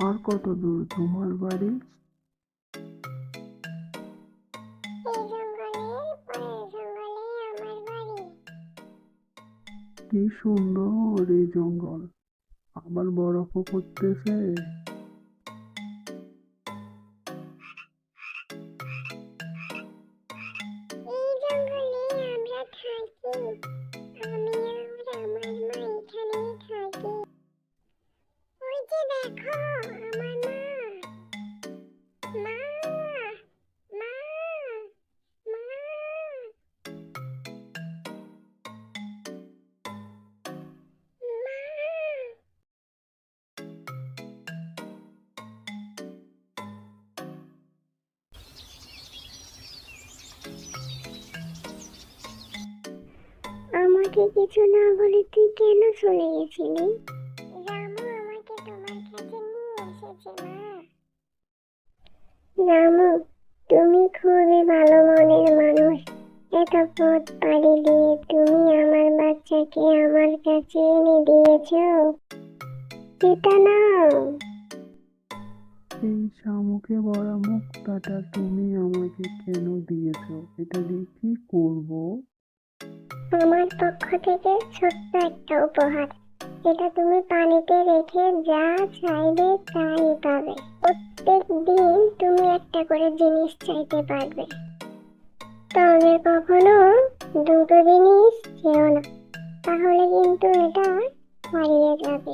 আর কত দূর তোমার বাড়ি? এই জঙ্গলের পরের জঙ্গলে আমার বাড়ি। কি সুন্দর এই জঙ্গল, আবার বরফও পড়তেছে। এই জঙ্গলে আমরা থাকি, আমি আর আমার মা এখানেই থাকি। ওই যে দেখো আমার মা, মা, মা, মা। আমাকে কিছু না বলে তুই কেন চলে গেছিলি? রামু আমাকে তোমার কাছে নিয়ে এসেছে মা। রামু, তুমি খুবই ভালো মনের মানুষ। এত পথ পাড়ি দিয়ে তুমি আমার বাচ্চাকে আমার কাছে এনে দিয়েছো। এটা নাও। এই শামুকে ভরা মুক্তাটা তুমি আমাকে কেন দিয়েছো? এটা দিয়ে কি করবো? আমার পক্ষ থেকে ছোট্ট একটা উপহার। এটা তুমি পানিতে রেখে যা চাইবে তাই পাবে। প্রত্যেক দিন তুমি একটা করে জিনিস চাইতে পারবে। তবে কখনো দুটো জিনিস চেও না, তাহলে কিন্তু এটা হারিয়ে যাবে।